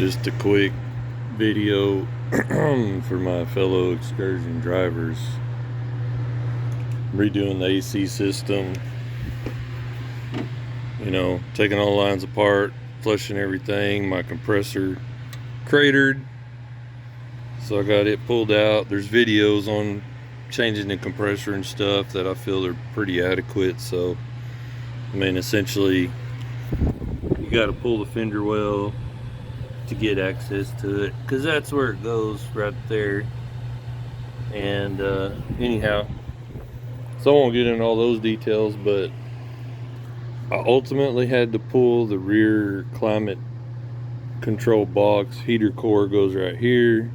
Just a quick video for my fellow Excursion drivers. Redoing the AC system, taking all the lines apart, flushing everything. My compressor cratered, so I got it pulled out. There's videos on changing the compressor and stuff that I feel are pretty adequate. So essentially you got to pull the fender well to get access to it, because that's where it goes, right there. And anyhow, so I won't get into all those details, but I ultimately had to pull the rear climate control box. Heater core goes right here,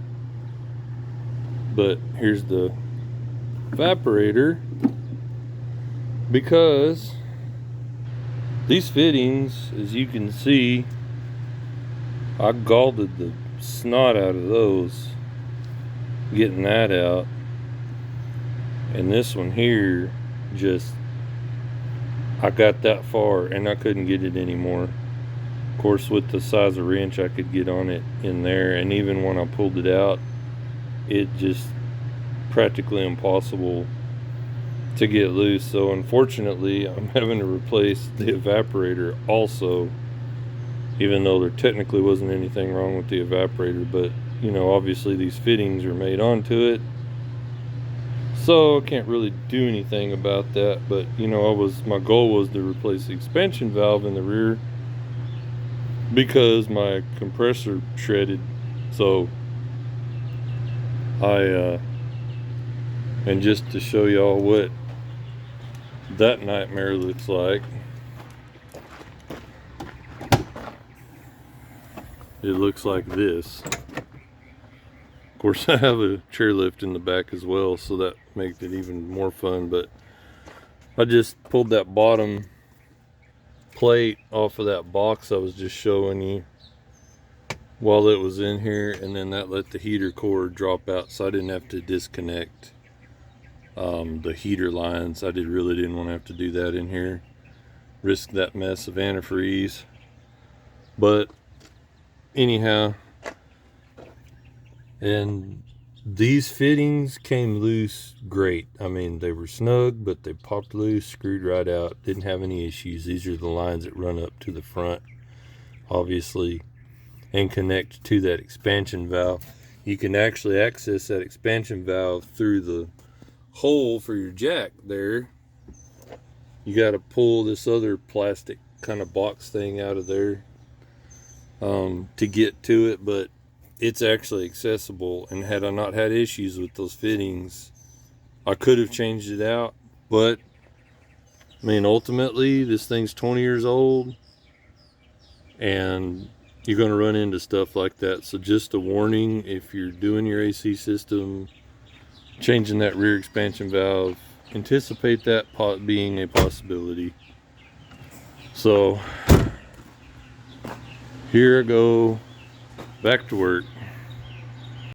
but here's the evaporator, because these fittings, as you can see, I galded the snot out of those, getting that out. And this one here, I got that far and I couldn't get it anymore. Of course, with the size of wrench I could get on it in there, and even when I pulled it out, it just practically impossible to get loose. So unfortunately, I'm having to replace the evaporator also, even though there technically wasn't anything wrong with the evaporator. But obviously these fittings are made onto it, so I can't really do anything about that. But my goal was to replace the expansion valve in the rear, because my compressor shredded. So and just to show y'all what that nightmare looks like, it looks like this. Of course, I have a chairlift in the back as well, so that makes it even more fun. But I just pulled that bottom plate off of that box I was just showing you while it was in here, and then that let the heater cord drop out, so I didn't have to disconnect the heater lines. I really didn't want to have to do that in here, risk that mess of antifreeze. But anyhow, and these fittings came loose great. They were snug, but they popped loose, screwed right out, didn't have any issues. These are the lines that run up to the front, obviously, and connect to that expansion valve. You can actually access that expansion valve through the hole for your jack there. You got to pull this other plastic kind of box thing out of there to get to it, but it's actually accessible. And had I not had issues with those fittings, I could have changed it out. But ultimately, this thing's 20 years old, and you're going to run into stuff like that. So just a warning, if you're doing your AC system, changing that rear expansion valve, anticipate that being a possibility. So here I go back to work.